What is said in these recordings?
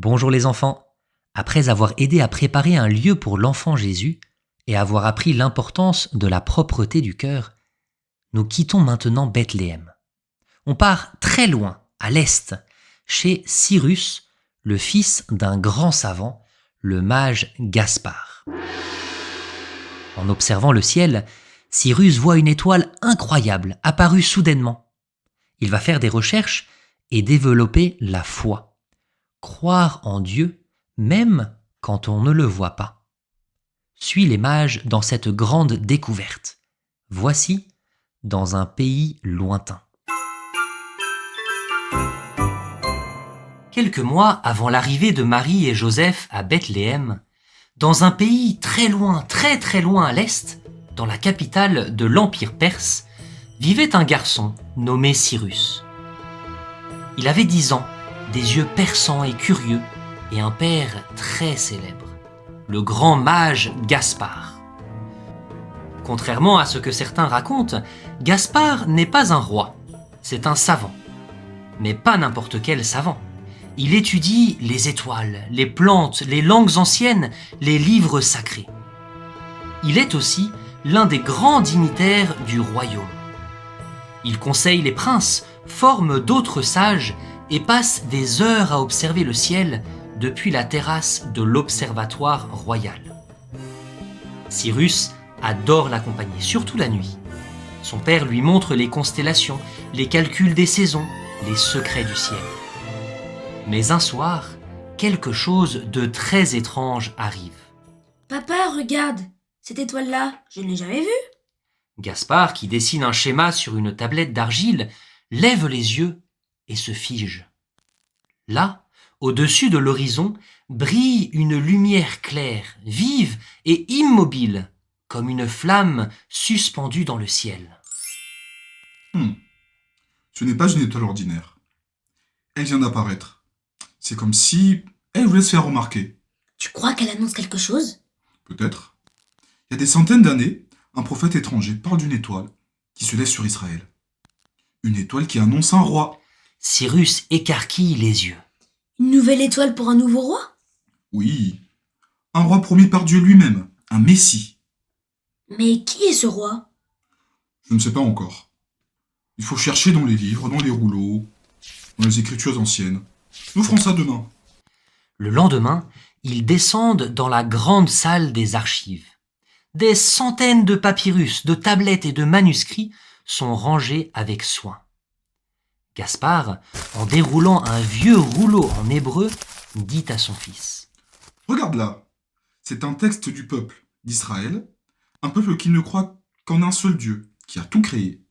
Bonjour les enfants. Après avoir aidé à préparer un lieu pour l'enfant Jésus et avoir appris l'importance de la propreté du cœur, nous quittons maintenant Bethléem. On part très loin, à l'est, chez Cyrus, le fils d'un grand savant, le mage Gaspard. En observant le ciel, Cyrus voit une étoile incroyable apparue soudainement. Il va faire des recherches et développer la foi. Croire en Dieu, même quand on ne le voit pas. Suis les mages dans cette grande découverte. Voici dans un pays lointain. Quelques mois avant l'arrivée de Marie et Joseph à Bethléem, dans un pays très loin à l'est, dans la capitale de l'Empire perse, vivait un garçon nommé Cyrus. Il avait 10 ans, des yeux perçants et curieux, et un père très célèbre, le grand mage Gaspard. Contrairement à ce que certains racontent, Gaspard n'est pas un roi, c'est un savant. Mais pas n'importe quel savant. Il étudie les étoiles, les plantes, les langues anciennes, les livres sacrés. Il est aussi l'un des grands dignitaires du royaume. Il conseille les princes, forme d'autres sages et passe des heures à observer le ciel depuis la terrasse de l'observatoire royal. Cyrus adore l'accompagner, surtout la nuit. Son père lui montre les constellations, les calculs des saisons, les secrets du ciel. Mais un soir, quelque chose de très étrange arrive. Papa, regarde, cette étoile-là, je ne l'ai jamais vue. Gaspard, qui dessine un schéma sur une tablette d'argile, lève les yeux et se fige. Là, au-dessus de l'horizon, brille une lumière claire, vive et immobile, comme une flamme suspendue dans le ciel. Ce n'est pas une étoile ordinaire. Elle vient d'apparaître. C'est comme si elle voulait se faire remarquer. Tu crois qu'elle annonce quelque chose? Peut-être. Il y a des centaines d'années, un prophète étranger parle d'une étoile qui se lève sur Israël. Une étoile qui annonce un roi. Cyrus écarquille les yeux. Une nouvelle étoile pour un nouveau roi? Oui, un roi promis par Dieu lui-même, un Messie. Mais qui est ce roi? Je ne sais pas encore. Il faut chercher dans les livres, dans les rouleaux, dans les écritures anciennes. Nous ferons ça demain. Le lendemain, ils descendent dans la grande salle des archives. Des centaines de papyrus, de tablettes et de manuscrits sont rangés avec soin. Gaspard, en déroulant un vieux rouleau en hébreu, dit à son fils. Regarde là. C'est un texte du peuple d'Israël, un peuple qui ne croit qu'en un seul Dieu, qui a tout créé.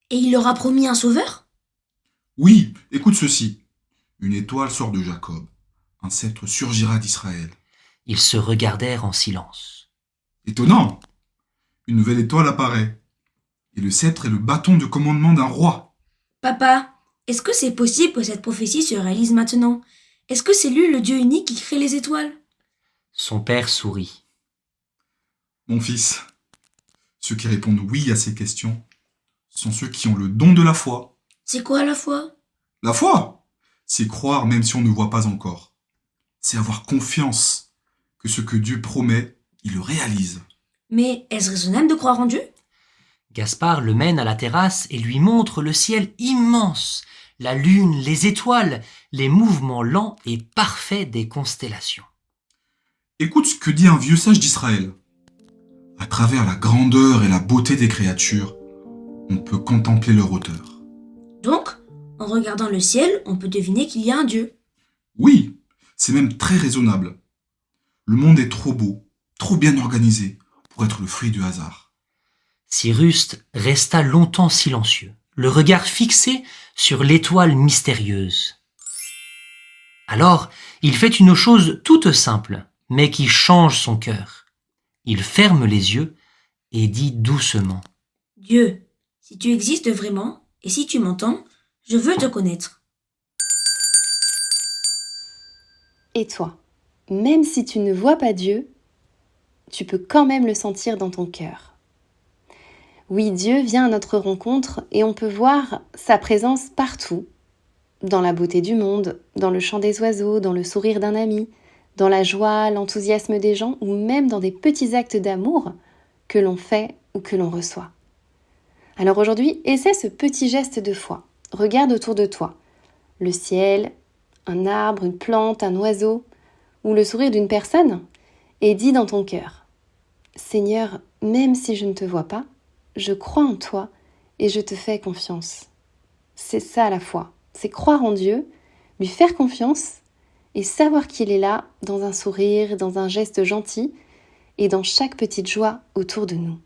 Et il leur a promis un sauveur? Oui, écoute ceci. Une étoile sort de Jacob. Un sceptre surgira d'Israël. Ils se regardèrent en silence. Étonnant. Une nouvelle étoile apparaît. Et le sceptre est le bâton de commandement d'un roi. Papa, est-ce que c'est possible que cette prophétie se réalise maintenant? Est-ce que c'est lui le Dieu unique qui crée les étoiles? Son père sourit. Mon fils, ceux qui répondent oui à ces questions sont ceux qui ont le don de la foi. C'est quoi la foi? La foi, c'est croire même si on ne voit pas encore. C'est avoir confiance que ce que Dieu promet, il le réalise. Mais est-ce raisonnable de croire en Dieu? Gaspard le mène à la terrasse et lui montre le ciel immense, la lune, les étoiles, les mouvements lents et parfaits des constellations. Écoute ce que dit un vieux sage d'Israël. À travers la grandeur et la beauté des créatures, on peut contempler leur auteur. Donc, en regardant le ciel, on peut deviner qu'il y a un Dieu. Oui, c'est même très raisonnable. Le monde est trop beau, trop bien organisé pour être le fruit du hasard. Cyrus resta longtemps silencieux, le regard fixé sur l'étoile mystérieuse. Alors, il fait une chose toute simple, mais qui change son cœur. Il ferme les yeux et dit doucement. Dieu, si tu existes vraiment, et si tu m'entends, je veux te connaître. Et toi, même si tu ne vois pas Dieu, tu peux quand même le sentir dans ton cœur. Oui, Dieu vient à notre rencontre et on peut voir sa présence partout, dans la beauté du monde, dans le chant des oiseaux, dans le sourire d'un ami, dans la joie, l'enthousiasme des gens ou même dans des petits actes d'amour que l'on fait ou que l'on reçoit. Alors aujourd'hui, essaie ce petit geste de foi. Regarde autour de toi. Le ciel, un arbre, une plante, un oiseau ou le sourire d'une personne et dis dans ton cœur « Seigneur, même si je ne te vois pas, je crois en toi et je te fais confiance. » C'est ça la foi, c'est croire en Dieu, lui faire confiance et savoir qu'il est là dans un sourire, dans un geste gentil et dans chaque petite joie autour de nous.